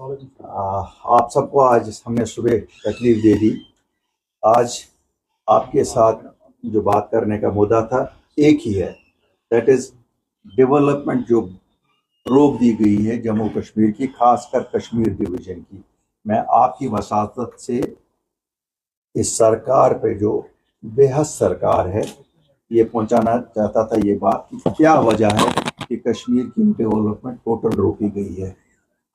आप सबको आज हमने सुबह तकलीफ दे दी। आज आपके साथ जो बात करने का मुद्दा था एक ही है, दैट इज डेवलपमेंट जो रोक दी गई है जम्मू कश्मीर की, खासकर कश्मीर डिवीजन की। मैं आपकी वसातत से इस सरकार पे जो बेहद सरकार है ये पहुंचाना चाहता था ये बात कि क्या वजह है कि कश्मीर की डेवलपमेंट टोटल रोकी गई है।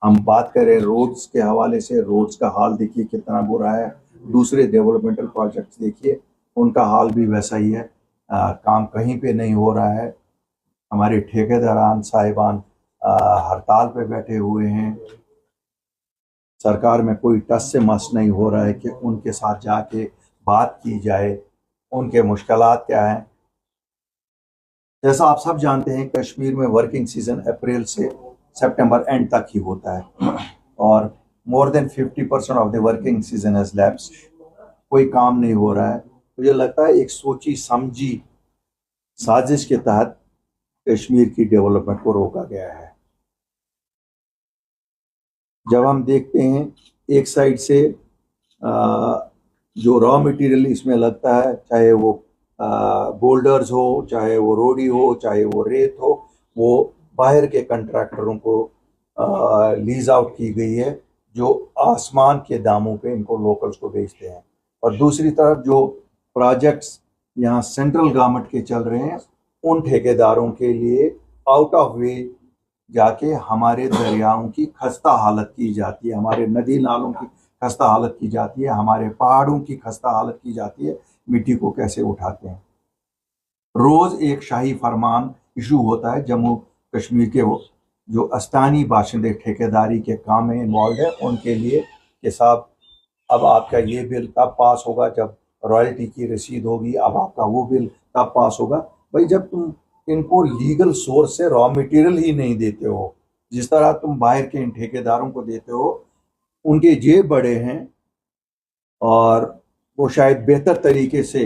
हम बात करें रोड्स के हवाले से, रोड्स का हाल देखिए कितना बुरा है। दूसरे डेवलपमेंटल प्रोजेक्ट्स देखिए उनका हाल भी वैसा ही है। काम कहीं पे नहीं हो रहा है। हमारे ठेकेदारान साहिबान हड़ताल पे बैठे हुए हैं। सरकार में कोई टस से मस नहीं हो रहा है कि उनके साथ जाके बात की जाए, उनके मुश्किलात क्या हैं। जैसा आप सब जानते हैं कश्मीर में वर्किंग सीजन अप्रैल से सितंबर एंड तक ही होता है और more than 50% of the working season has lapsed. कोई काम नहीं हो रहा है। मुझे लगता है एक सोची समझी साजिश के तहत कश्मीर की डेवलपमेंट को रोका गया है। जब हम देखते हैं एक साइड से जो रॉ मटेरियल इसमें लगता है, चाहे वो बोल्डर्स हो, चाहे वो रोडी हो, चाहे वो रेत हो, वो बाहर के कंट्रैक्टरों को लीज आउट की गई है जो आसमान के दामों पे इनको लोकल्स को बेचते हैं। और दूसरी तरफ जो प्रोजेक्ट्स यहाँ सेंट्रल गवर्नमेंट के चल रहे हैं उन ठेकेदारों के लिए आउट ऑफ वे जाके हमारे दरियाओं की खस्ता हालत की जाती है, हमारे नदी नालों की खस्ता हालत की जाती है, हमारे पहाड़ों की खस्ता हालत की जाती है। मिट्टी को कैसे उठाते हैं। रोज एक शाही फरमान इशू होता है। जम्मू कश्मीर के वो जो स्थानीय बाशिंदे ठेकेदारी के काम में इन्वॉल्व है उनके लिए कि साहब अब आपका ये बिल तब पास होगा जब रॉयल्टी की रसीद होगी, अब आपका वो बिल तब पास होगा। भाई जब तुम इनको लीगल सोर्स से रॉ मटेरियल ही नहीं देते हो, जिस तरह तुम बाहर के इन ठेकेदारों को देते हो, उनके जेब बड़े हैं और वो शायद बेहतर तरीके से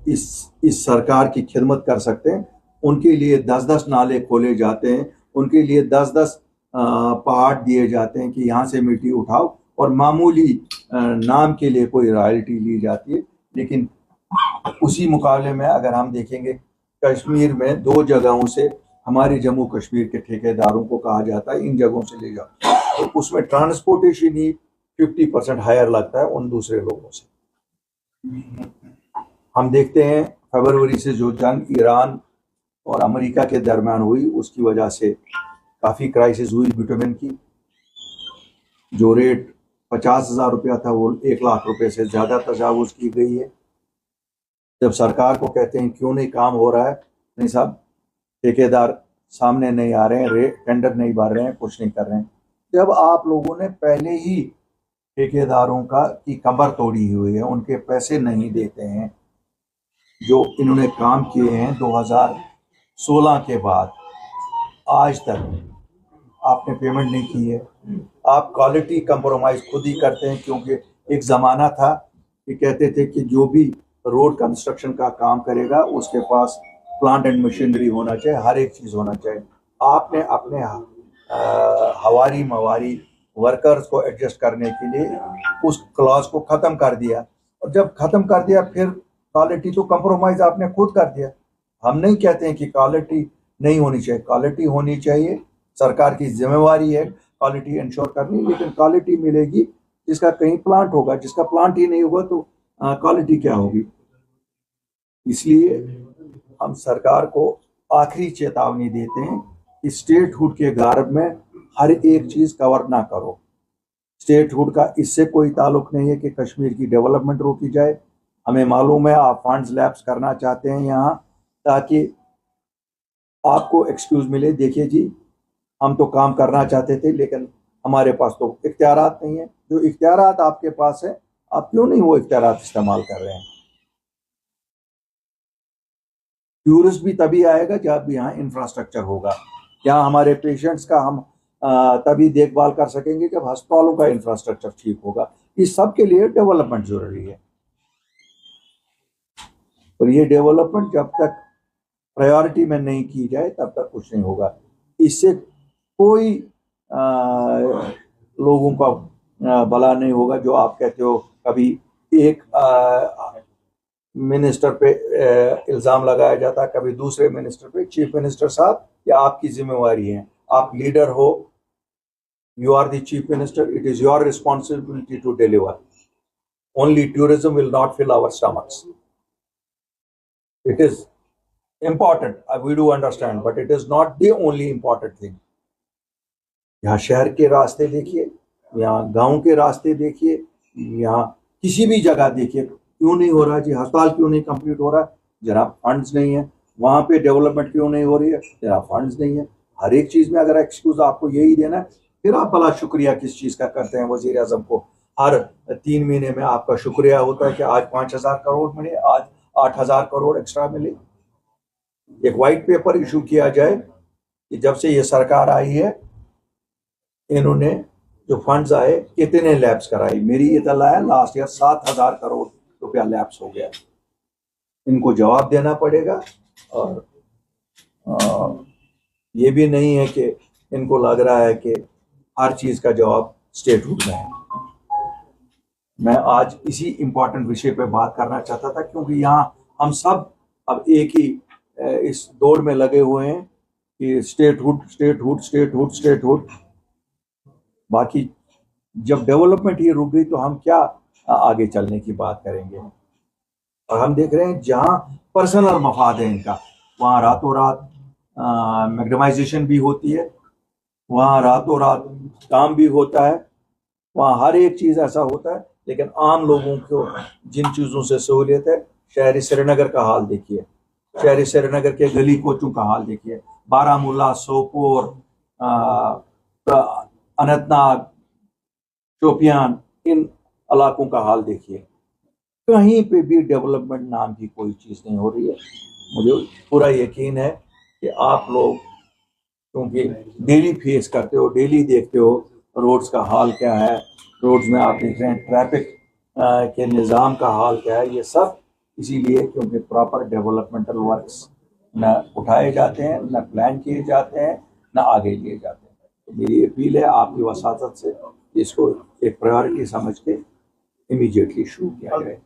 इस सरकार की खिदमत कर सकते हैं। उनके लिए 10-10 नाले खोले जाते हैं, उनके लिए 10-10 पहाड़ दिए जाते हैं कि यहाँ से मिट्टी उठाओ और मामूली नाम के लिए कोई रॉयल्टी ली जाती है। लेकिन उसी मुकाबले में अगर हम देखेंगे कश्मीर में 2 जगहों से हमारे जम्मू कश्मीर के ठेकेदारों को कहा जाता है इन जगहों से ले जाओ, तो उसमें ट्रांसपोर्टेशन ही 50% हायर लगता है उन दूसरे लोगों से। हम देखते हैं फरवरी से जो जंग ईरान और अमेरिका के दरमियान हुई उसकी वजह से काफ़ी क्राइसिस हुई बिटुमेन की। जो रेट 50,000 रुपया था वो 1 लाख रुपए से ज़्यादा तजावुज़ की गई है। जब सरकार को कहते हैं क्यों नहीं काम हो रहा है, नहीं साहब ठेकेदार सामने नहीं आ रहे हैं, रेट टेंडर नहीं भर रहे हैं, कुछ नहीं कर रहे हैं। जब आप लोगों ने पहले ही ठेकेदारों की कमर तोड़ी हुई है, उनके पैसे नहीं देते हैं, जो इन्होंने काम किए हैं 2016 के बाद आज तक आपने पेमेंट नहीं की है। आप क्वालिटी कंप्रोमाइज खुद ही करते हैं, क्योंकि एक ज़माना था कि कहते थे कि जो भी रोड कंस्ट्रक्शन का काम करेगा उसके पास प्लांट एंड मशीनरी होना चाहिए, हर एक चीज़ होना चाहिए। आपने अपने हवारी मवारी वर्कर्स को एडजस्ट करने के लिए उस क्लॉज को ख़त्म कर दिया, और जब ख़त्म कर दिया फिर क्वालिटी तो कंप्रोमाइज आपने खुद कर दिया। हम नहीं कहते हैं कि क्वालिटी नहीं होनी चाहिए, क्वालिटी होनी चाहिए, सरकार की जिम्मेवारी है क्वालिटी इंश्योर करनी, लेकिन क्वालिटी मिलेगी जिसका कहीं प्लांट होगा, जिसका प्लांट ही नहीं होगा तो क्वालिटी क्या होगी। इसलिए हम सरकार को आखिरी चेतावनी देते हैं कि स्टेटहुड के गर्भ में हर एक चीज़ कवर ना करो। स्टेटहुड का इससे कोई ताल्लुक नहीं है कि कश्मीर की डेवलपमेंट रोकी जाए। हमें मालूम है आप फंड्स लैप्स करना चाहते हैं यहाँ ताकि आपको एक्सक्यूज मिले, देखिए जी हम तो काम करना चाहते थे लेकिन हमारे पास तो इख्तियारात नहीं है। जो इख्तियारात आपके पास है आप क्यों नहीं वो इख्तियारात इस्तेमाल कर रहे हैं। टूरिस्ट भी तभी आएगा जब यहाँ इंफ्रास्ट्रक्चर होगा। यहाँ हमारे पेशेंट्स का हम तभी देखभाल कर सकेंगे जब अस्पतालों का इंफ्रास्ट्रक्चर ठीक होगा। इस सब के लिए डेवलपमेंट जरूरी है, और ये डेवलपमेंट जब तक प्रायोरिटी में नहीं की जाए तब तक कुछ नहीं होगा। इससे कोई लोगों का भला नहीं होगा। जो आप कहते हो, कभी एक मिनिस्टर पे इल्ज़ाम लगाया जाता, कभी दूसरे मिनिस्टर पे। चीफ मिनिस्टर साहब, ये आपकी जिम्मेवारी है, आप लीडर हो, you are the chief minister, it is your responsibility to deliver. Only tourism will not fill our stomachs. It is important, we do understand, but it is not the only important thing. यहाँ शहर के रास्ते देखिए, यहाँ गांव के रास्ते देखिए, यहाँ किसी भी जगह देखिए, क्यों नहीं हो रहा जी? अस्पताल क्यों नहीं कंप्लीट हो रहा? जरा फंड्स नहीं है। वहां पे डेवलपमेंट क्यों नहीं हो रही है? जरा फंड्स नहीं है। हर एक चीज में अगर एक्सक्यूज आपको यही देना है, फिर आप भला शुक्रिया किस चीज का करते हैं? वजीर आजम को हर 3 महीने में आपका शुक्रिया होता है कि आज 5,000 करोड़ मिले, आज 8,000 करोड़ एक्स्ट्रा मिले। एक व्हाइट पेपर इशू किया जाए कि जब से ये सरकार आई है, इन्होंने जो फंड्स आए कितने लैब्स कराई। मेरी इतला है लास्ट ईयर 7,000 करोड़ रुपया लैब्स हो गया। इनको जवाब देना पड़ेगा। और ये भी नहीं है कि इनको लग रहा है कि हर चीज का जवाब स्टेटहुड में है। मैं आज इसी इंपॉर्टेंट विषय पे बात करना चाहता था, क्योंकि यहाँ हम सब अब एक ही इस दौड़ में लगे हुए हैं कि स्टेटहुड स्टेटहुड स्टेटहुड स्टेटहुड। बाकी जब डेवलपमेंट ही रुक गई तो हम क्या आगे चलने की बात करेंगे? और हम देख रहे हैं जहां पर्सनल मफाद है इनका, वहां रातों रात मैग्नेमाइजेशन भी होती है, वहां रातों रात काम भी होता है, वहां हर एक चीज ऐसा होता है। लेकिन आम लोगों को जिन चीजों से सहूलियत है, शहरी श्रीनगर का हाल देखिए, शहरी श्रीनगर के गली कोचों का हाल देखिए, बारामूला, सोपोर, अनंतनाग, शोपियान, इन इलाकों का हाल देखिए। कहीं पे भी डेवलपमेंट नाम की कोई चीज नहीं हो रही है। मुझे पूरा यकीन है कि आप लोग, क्योंकि डेली फेस करते हो, डेली देखते हो रोड्स का हाल क्या है, रोड्स में आप देख रहे हैं ट्रैफिक के निज़ाम का हाल क्या है। ये सब इसीलिए क्योंकि प्रॉपर डेवलपमेंटल वर्क्स न उठाए जाते हैं, न प्लान किए जाते हैं, न आगे लिए जाते हैं। तो मेरी अपील है आपकी वसातत से, इसको एक प्रायोरिटी समझ के इमीडिएटली शुरू किया जाए।